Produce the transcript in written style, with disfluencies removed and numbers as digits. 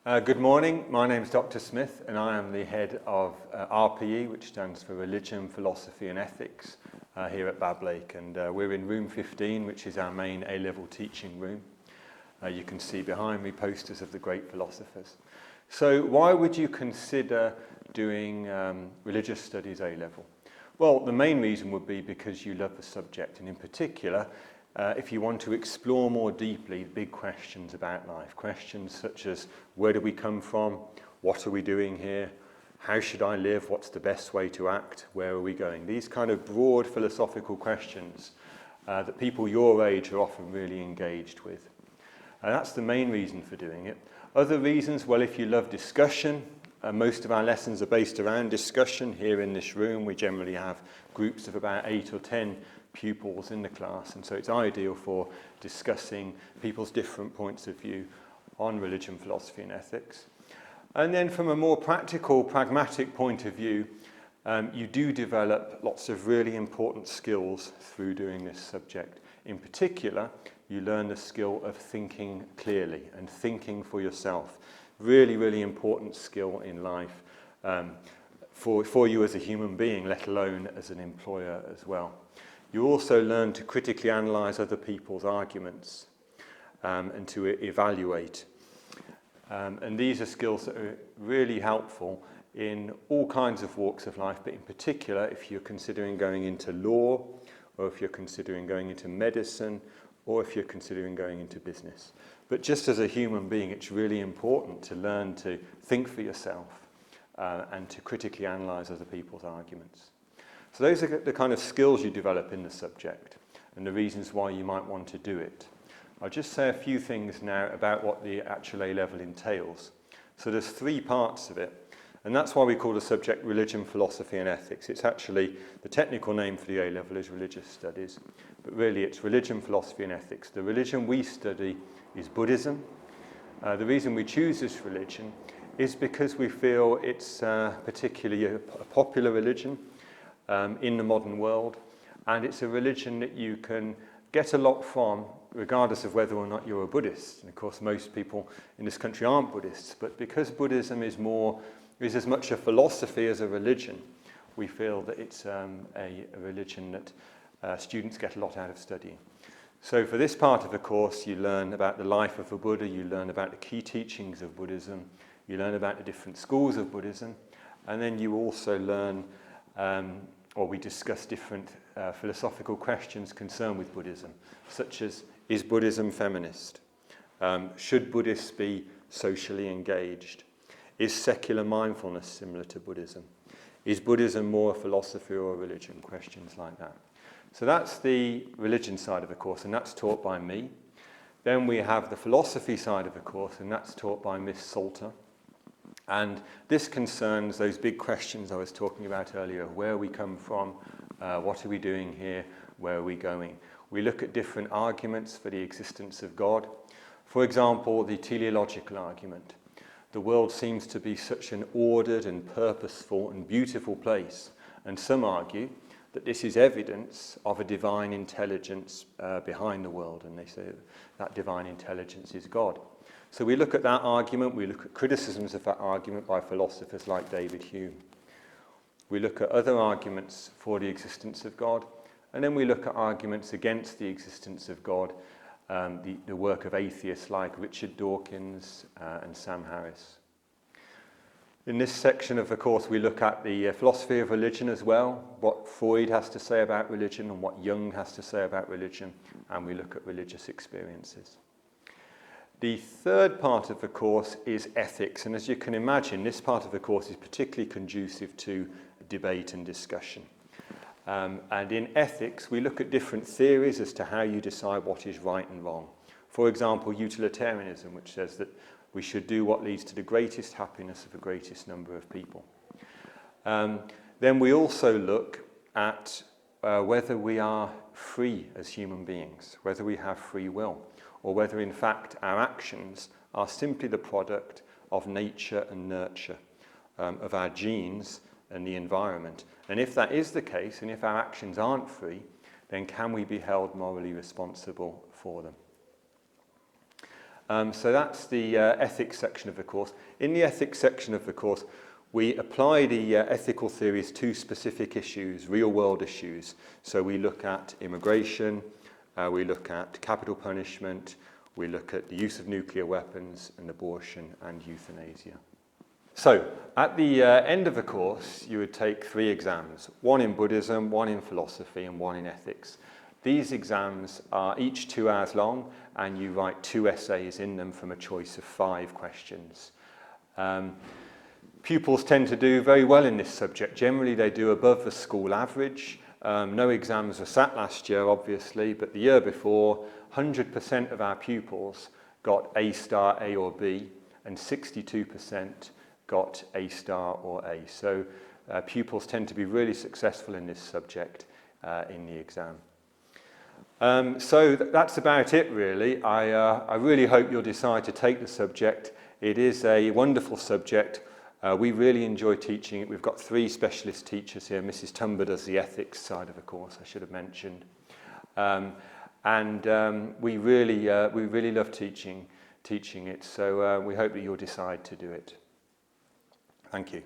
Good morning, my name is Dr. Smith and I am the head of RPE, which stands for Religion, Philosophy and Ethics here at Bablake, and we're in room 15, which is our main A-level teaching room. You can see behind me posters of the great philosophers. So why would you consider doing religious studies A-level? Well, the main reason would be because you love the subject, and in particular if you want to explore more deeply big questions about life, questions such as where do we come from, what are we doing here, how should I live, what's the best way to act, where are we going? These kind of broad philosophical questions that people your age are often really engaged with. And that's the main reason for doing it. Other reasons, well, if you love discussion, most of our lessons are based around discussion. Here in this room we generally have groups of about 8 or 10 pupils in the class, and so it's ideal for discussing people's different points of view on religion, philosophy and ethics. And then from a more practical, pragmatic point of view, you do develop lots of really important skills through doing this subject. In particular, you learn the skill of thinking clearly and thinking for yourself. Really, really important skill in life for you as a human being, let alone as an employer as well. You also learn to critically analyse other people's arguments and to evaluate. And these are skills that are really helpful in all kinds of walks of life, but in particular if you're considering going into law, or if you're considering going into medicine, or if you're considering going into business. But just as a human being, it's really important to learn to think for yourself and to critically analyse other people's arguments. So those are the kind of skills you develop in the subject and the reasons why you might want to do it. I'll just say a few things now about what the actual A-level entails. So there's 3 parts of it, and that's why we call the subject Religion, Philosophy and Ethics. It's actually, the technical name for the A-level is Religious Studies, but really it's Religion, Philosophy and Ethics. The religion we study is Buddhism. The reason we choose this religion is because we feel it's particularly a popular religion in the modern world, and it's a religion that you can get a lot from regardless of whether or not you're a Buddhist. And of course most people in this country aren't Buddhists, but because Buddhism is as much a philosophy as a religion, we feel that it's a religion that students get a lot out of studying. So for this part of the course you learn about the life of a Buddha, you learn about the key teachings of Buddhism, you learn about the different schools of Buddhism, and then you also learn or we discuss different philosophical questions concerned with Buddhism, such as, is Buddhism feminist? Should Buddhists be socially engaged? Is secular mindfulness similar to Buddhism? Is Buddhism more a philosophy or a religion? Questions like that. So that's the religion side of the course, and that's taught by me. Then we have the philosophy side of the course, and that's taught by Miss Salter. And this concerns those big questions I was talking about earlier: where we come from, what are we doing here, where are we going? We look at different arguments for the existence of God. For example, the teleological argument. The world seems to be such an ordered and purposeful and beautiful place, and some argue that this is evidence of a divine intelligence behind the world, and they say that divine intelligence is God. So we look at that argument, we look at criticisms of that argument by philosophers like David Hume. We look at other arguments for the existence of God, and then we look at arguments against the existence of God, the work of atheists like Richard Dawkins and Sam Harris. In this section of the course we look at the philosophy of religion as well, what Freud has to say about religion and what Jung has to say about religion, and we look at religious experiences. The third part of the course is ethics, and as you can imagine, this part of the course is particularly conducive to debate and discussion. And in ethics, we look at different theories as to how you decide what is right and wrong. For example, utilitarianism, which says that we should do what leads to the greatest happiness of the greatest number of people. Then we also look at whether we are free as human beings, whether we have free will, or whether in fact our actions are simply the product of nature and nurture, of our genes and the environment. And if that is the case, and if our actions aren't free, then can we be held morally responsible for them? So that's the ethics section of the course. In the ethics section of the course, we apply the ethical theories to specific issues, real-world issues. So we look at immigration, we look at capital punishment, we look at the use of nuclear weapons and abortion and euthanasia. So, at the end of the course, you would take 3 exams, one in Buddhism, one in philosophy, and one in ethics. These exams are each 2 hours long, and you write 2 essays in them from a choice of 5 questions. Pupils tend to do very well in this subject. Generally, they do above the school average. No exams were sat last year, obviously, but the year before, 100% of our pupils got A star, A or B, and 62% got A star or A. So pupils tend to be really successful in this subject in the exam. So that's about it, really. I really hope you'll decide to take the subject. It is a wonderful subject. We really enjoy teaching it. We've got 3 specialist teachers here. Mrs. Tumber does the ethics side of the course, I should have mentioned. We really love teaching it, so we hope that you'll decide to do it. Thank you.